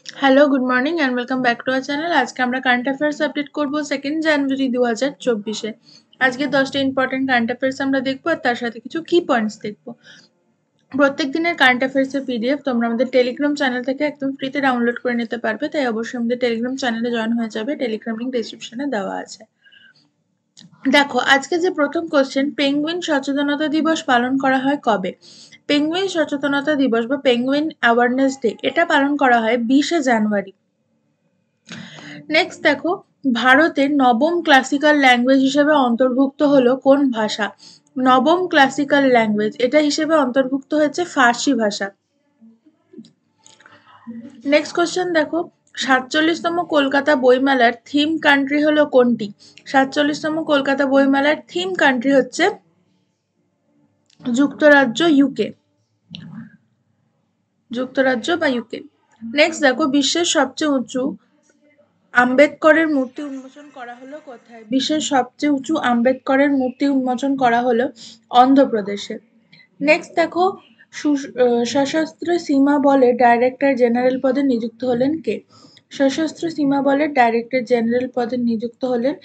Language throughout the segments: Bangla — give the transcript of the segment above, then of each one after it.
Hello, good morning and welcome back to our channel. আজকে আমরা কারেন্ট অ্যাফেয়ার্স আপডেট করব 2nd জানুয়ারি 2024-এ। আজকে 10টা ইম্পর্টেন্ট কারেন্ট অ্যাফেয়ার্স আমরা দেখবো আর তার সাথে কিছু কি পয়েন্টস দেখবো। প্রত্যেক দিনের কারেন্ট অ্যাফেয়ার্সের পিডিএফ তোমরা আমাদের টেলিগ্রাম চ্যানেল থেকে একদম ফ্রিতে ডাউনলোড করে নিতে পারবে, তাই অবশ্যই আমাদের টেলিগ্রাম চ্যানেলে জয়েন হয়ে যাবে। টেলিগ্রাম লিঙ্ক ডেসক্রিপশনে দেওয়া আছে। দেখো, আজকে যে প্রথম কোশ্চেন, পেঙ্গুইন সচেতনতা দিবস পালন করা হয় কবে? পেঙ্গুইন সচেতনতা দিবস বা পেঙ্গুইন অ্যাওয়ারনেস ডে এটা পালন করা হয় 20শে জানুয়ারি। নেক্সট দেখো, ভারতের নবম ক্লাসিক্যাল ল্যাঙ্গুয়েজ হিসেবে অন্তর্ভুক্ত হলো কোন ভাষা? নবম ক্লাসিক্যাল ল্যাঙ্গুয়েজ এটা হিসেবে অন্তর্ভুক্ত হয়েছে ফার্সি ভাষা। নেক্সট কোশ্চেন দেখো, 47তম কলকাতা বইমেলার থিম কান্ট্রি হলো কোনটি? 47তম কলকাতা বইমেলার থিম কান্ট্রি হচ্ছে যুক্তরাজ্য, যুক্তরাজ্য বা ইউকে। নেক্সট দেখো, বিশ্বের সবচেয়ে উঁচু আম্বেদকরের মূর্তি উন্মোচন করা হলো কোথায়? বিশ্বের সবচেয়ে উঁচু আম্বেদকরের মূর্তি উন্মোচন করা হলো অন্ধ্রপ্রদেশে। নেক্সট দেখো, সশস্ত্র সীমা বলের ডাইরেক্টর জেনারেল পদে নিযুক্ত হলেন কে? সশস্ত্র সীমা বলের ডাইরেক্টর জেনারেল পদে নিযুক্ত হলেন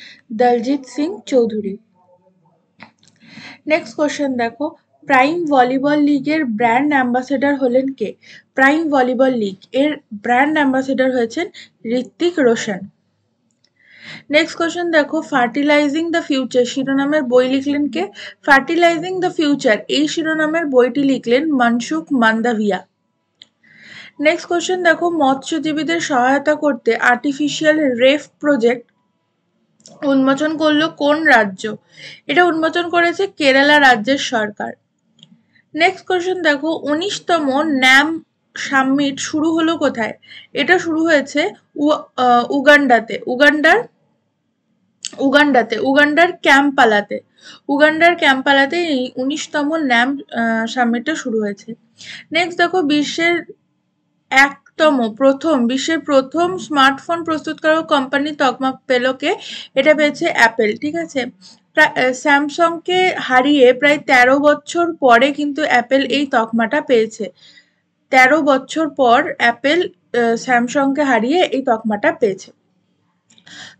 দলজিৎ সিং চৌধুরী। নেক্সট কোশ্চেন দেখো, প্রাইম ভলিবল লিগের ব্র্যান্ড অ্যাম্বাসেডর হলেন কে? প্রাইম ভলিবল লিগ এর ব্র্যান্ড অ্যাম্বাসেডর হয়েছেন ঋত্বিক রোশন। নেক্সট কোশ্চেন দেখো, ফার্টিলাইজিং দ্য ফিউচার শিরোনামের বই লিখলেন কে? ফার্টিলাইজিং দ্য ফিউচার এই শিরোনামের বইটি লিখলেন মনসুখ মান্দাভিয়া। নেক্সট কোশ্চেন দেখো, মৎস্যজীবীদের সহায়তা করতে আর্টিফিশিয়াল রেফ প্রজেক্ট উন্মোচন করলো কোন রাজ্য? এটা উন্মোচন করেছে কেরালা রাজ্যের সরকার। নেক্সট কোশ্চেন দেখো, 19তম ন্যাম সামিট শুরু হলো কোথায়? এটা শুরু হয়েছে উগান্ডাতে, উগান্ডার ক্যাম্পালাতে এই 19তম ন্যাম সামিটটা শুরু হয়েছে। নেক্সট দেখো, বিশ্বের প্রথম স্মার্টফোন প্রস্তুতকারক কোম্পানি তকমা পেল কে? এটা পেয়েছে অ্যাপেল। ঠিক আছে, স্যামসাংকে হারিয়ে প্রায় 13 বছর পরে কিন্তু অ্যাপেল এই তকমাটা পেয়েছে। 13 বছর পর অ্যাপেল স্যামসাংকে হারিয়ে এই তকমাটা পেয়েছে।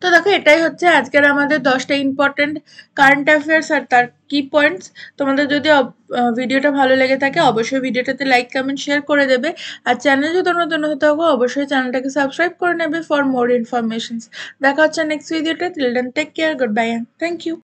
তো দেখো, এটাই হচ্ছে আজকের আমাদের 10টা ইম্পর্টেন্ট কারেন্ট অ্যাফেয়ার্স আর তার কি পয়েন্টস। তোমাদের যদি ভিডিওটা ভালো লেগে থাকে অবশ্যই ভিডিওটাতে লাইক, কমেন্ট, শেয়ার করে দেবে। আর চ্যানেল যদি নতুন হতে হবে অবশ্যই চ্যানেলটাকে সাবস্ক্রাইব করে নেবে ফর মোর ইনফরমেশনস। দেখা হচ্ছে নেক্সট ভিডিওতে। Till then take care, good bye, thank you.